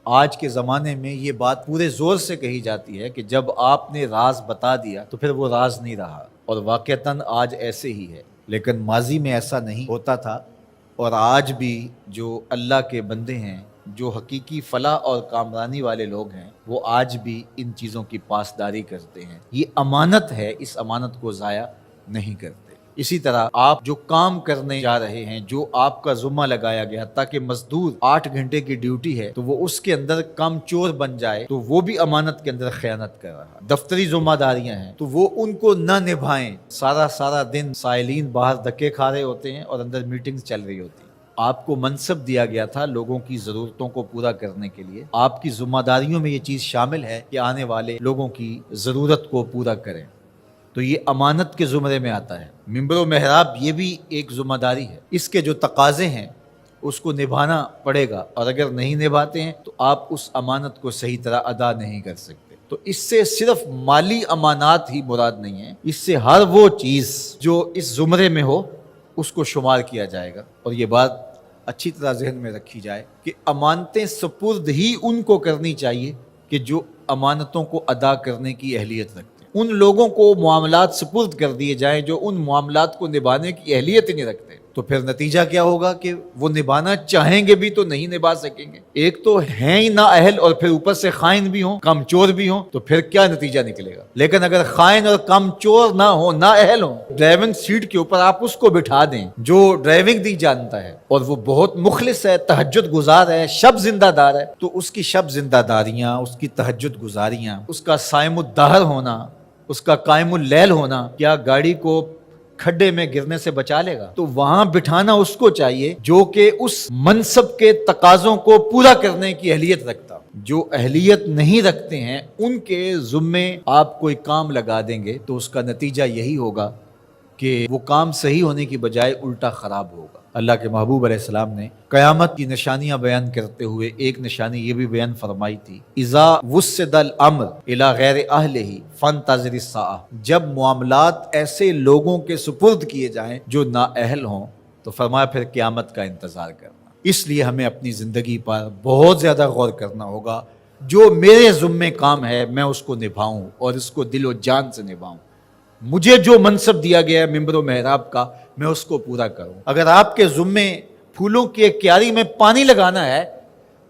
آج کے زمانے میں یہ بات پورے زور سے کہی جاتی ہے کہ جب آپ نے راز بتا دیا تو پھر وہ راز نہیں رہا، اور واقعتاً آج ایسے ہی ہے، لیکن ماضی میں ایسا نہیں ہوتا تھا۔ اور آج بھی جو اللہ کے بندے ہیں، جو حقیقی فلاح اور کامرانی والے لوگ ہیں، وہ آج بھی ان چیزوں کی پاسداری کرتے ہیں۔ یہ امانت ہے، اس امانت کو ضائع نہیں کرتے۔ اسی طرح آپ جو کام کرنے جا رہے ہیں، جو آپ کا ذمہ لگایا گیا، تاکہ مزدور 8 گھنٹے کی ڈیوٹی ہے تو وہ اس کے اندر کم چور بن جائے، تو وہ بھی امانت کے اندر خیانت کر رہا ہے۔ دفتری ذمہ داریاں ہیں تو وہ ان کو نہ نبھائیں، سارا دن سائلین باہر دھکے کھا رہے ہوتے ہیں اور اندر میٹنگز چل رہی ہوتی ہیں۔ آپ کو منصب دیا گیا تھا لوگوں کی ضرورتوں کو پورا کرنے کے لیے، آپ کی ذمہ داریوں میں یہ چیز شامل ہے کہ آنے والے لوگوں کی ضرورت کو پورا کریں، تو یہ امانت کے زمرے میں آتا ہے۔ ممبر و محراب یہ بھی ایک ذمہ داری ہے، اس کے جو تقاضے ہیں اس کو نبھانا پڑے گا، اور اگر نہیں نبھاتے ہیں تو آپ اس امانت کو صحیح طرح ادا نہیں کر سکتے۔ تو اس سے صرف مالی امانات ہی مراد نہیں ہے، اس سے ہر وہ چیز جو اس زمرے میں ہو اس کو شمار کیا جائے گا۔ اور یہ بات اچھی طرح ذہن میں رکھی جائے کہ امانتیں سپرد ہی ان کو کرنی چاہیے کہ جو امانتوں کو ادا کرنے کی اہلیت رکھتے ہیں۔ ان لوگوں کو معاملات سپرد کر دیے جائیں جو ان معاملات کو نبھانے کی اہلیت ہی نہیں رکھتے، تو پھر نتیجہ کیا ہوگا کہ وہ نبھانا چاہیں گے بھی تو نہیں نبھا سکیں گے۔ ایک تو ہیں ہی نا اہل، اور پھر اوپر سے خائن بھی ہوں، کم چور بھی ہوں، تو پھر کیا نتیجہ نکلے گا؟ لیکن اگر خائن اور کم چور نہ ہو، نا اہل ہوں، ڈرائیونگ سیٹ کے اوپر آپ اس کو بٹھا دیں جو ڈرائیونگ نہیں جانتا ہے، اور وہ بہت مخلص ہے، تہجد گزار ہے، شب زندہ دار ہے، تو اس کی شب زندہ داریاں، اس کی تہجد گزاریاں، اس کا صائم الدہر ہونا، اس کا قائم اللیل ہونا، کیا گاڑی کو کھڈے میں گرنے سے بچا لے گا؟ تو وہاں بٹھانا اس کو چاہیے جو کہ اس منصب کے تقاضوں کو پورا کرنے کی اہلیت رکھتا۔ جو اہلیت نہیں رکھتے ہیں ان کے ذمے آپ کوئی کام لگا دیں گے تو اس کا نتیجہ یہی ہوگا کہ وہ کام صحیح ہونے کی بجائے الٹا خراب ہوگا۔ اللہ کے محبوب علیہ السلام نے قیامت کی نشانیاں بیان کرتے ہوئے ایک نشانی یہ بھی بیان فرمائی تھی، اذا وسد الامر الی غیر اہلہ فانتظر الساعہ، جب معاملات ایسے لوگوں کے سپرد کیے جائیں جو نااہل ہوں تو فرمایا پھر قیامت کا انتظار کرنا۔ اس لیے ہمیں اپنی زندگی پر بہت زیادہ غور کرنا ہوگا، جو میرے ذمے کام ہے میں اس کو نبھاؤں اور اس کو دل و جان سے نبھاؤں۔ مجھے جو منصب دیا گیا ہے ممبر و محراب کا، میں اس کو پورا کروں۔ اگر آپ کے ذمے پھولوں کی ایک کیاری میں پانی لگانا ہے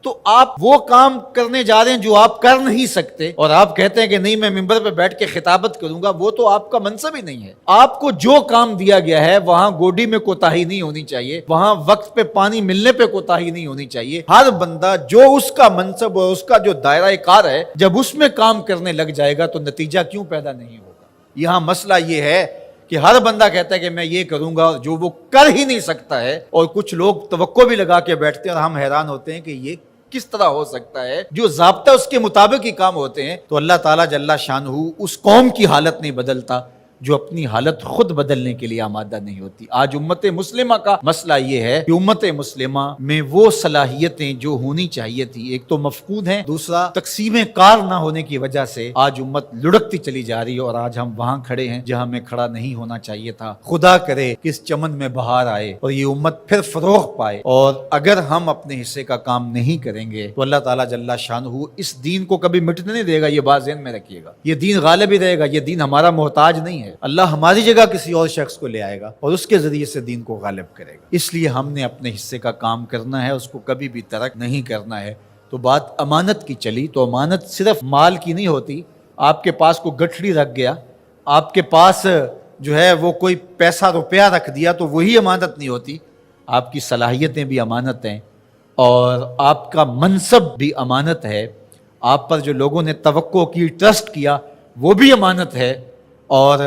تو آپ وہ کام کرنے جا رہے ہیں جو آپ کر نہیں سکتے، اور آپ کہتے ہیں کہ نہیں میں ممبر پہ بیٹھ کے خطابت کروں گا، وہ تو آپ کا منصب ہی نہیں ہے۔ آپ کو جو کام دیا گیا ہے وہاں گوڈی میں کوتاہی نہیں ہونی چاہیے، وہاں وقت پہ پانی ملنے پہ کوتاہی نہیں ہونی چاہیے۔ ہر بندہ جو اس کا منصب اور اس کا جو دائرہ کار ہے، جب اس میں کام کرنے لگ جائے گا تو نتیجہ کیوں پیدا نہیں ہوگا؟ یہاں مسئلہ یہ ہے کہ ہر بندہ کہتا ہے کہ میں یہ کروں گا جو وہ کر ہی نہیں سکتا ہے، اور کچھ لوگ توقع بھی لگا کے بیٹھتے ہیں اور ہم حیران ہوتے ہیں کہ یہ کس طرح ہو سکتا ہے، جو ضابطہ اس کے مطابق ہی کام ہوتے ہیں۔ تو اللہ تعالیٰ جل شانہ اس قوم کی حالت نہیں بدلتا جو اپنی حالت خود بدلنے کے لیے آمادہ نہیں ہوتی۔ آج امت مسلمہ کا مسئلہ یہ ہے کہ امت مسلمہ میں وہ صلاحیتیں جو ہونی چاہیے تھی ایک تو مفقود ہیں، دوسرا تقسیم کار نہ ہونے کی وجہ سے آج امت لڑکتی چلی جا رہی ہے، اور آج ہم وہاں کھڑے ہیں جہاں میں کھڑا نہیں ہونا چاہیے تھا۔ خدا کرے کہ اس چمن میں بہار آئے اور یہ امت پھر فروغ پائے، اور اگر ہم اپنے حصے کا کام نہیں کریں گے تو اللہ تعالیٰ جل شانہ اس دین کو کبھی مٹنے نہیں دے گا۔ یہ بات ذہن میں رکھیے گا، یہ دین غالب ہی رہے گا، یہ دین ہمارا محتاج نہیں ہے۔ اللہ ہماری جگہ کسی اور شخص کو لے آئے گا اور اس کے ذریعے سے دین کو غالب کرے گا۔ اس لیے ہم نے اپنے حصے کا کام کرنا ہے، اس کو کبھی بھی ترک نہیں کرنا ہے۔ تو بات امانت کی چلی، تو امانت صرف مال کی نہیں ہوتی۔ آپ کے پاس کوئی گٹھڑی رکھ گیا، آپ کے پاس جو ہے وہ کوئی پیسہ روپیہ رکھ دیا تو وہی امانت نہیں ہوتی۔ آپ کی صلاحیتیں بھی امانت ہیں، اور آپ کا منصب بھی امانت ہے۔ آپ پر جو لوگوں نے توقع کی، ٹرسٹ کیا، وہ بھی امانت ہے۔ اور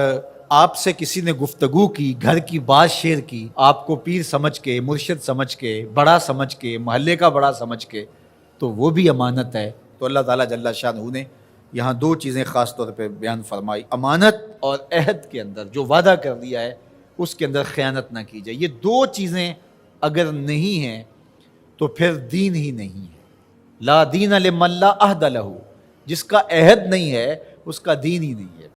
آپ سے کسی نے گفتگو کی، گھر کی بات شیئر کی، آپ کو پیر سمجھ کے، مرشد سمجھ کے، بڑا سمجھ کے، محلے کا بڑا سمجھ کے، تو وہ بھی امانت ہے۔ تو اللہ تعالیٰ جل شانہ نے یہاں دو چیزیں خاص طور پہ بیان فرمائی، امانت اور عہد کے اندر جو وعدہ کر دیا ہے اس کے اندر خیانت نہ کی جائے۔ یہ دو چیزیں اگر نہیں ہیں تو پھر دین ہی نہیں ہے۔ لا دین لمن لا عہد لہ، جس کا عہد نہیں ہے اس کا دین ہی نہیں ہے۔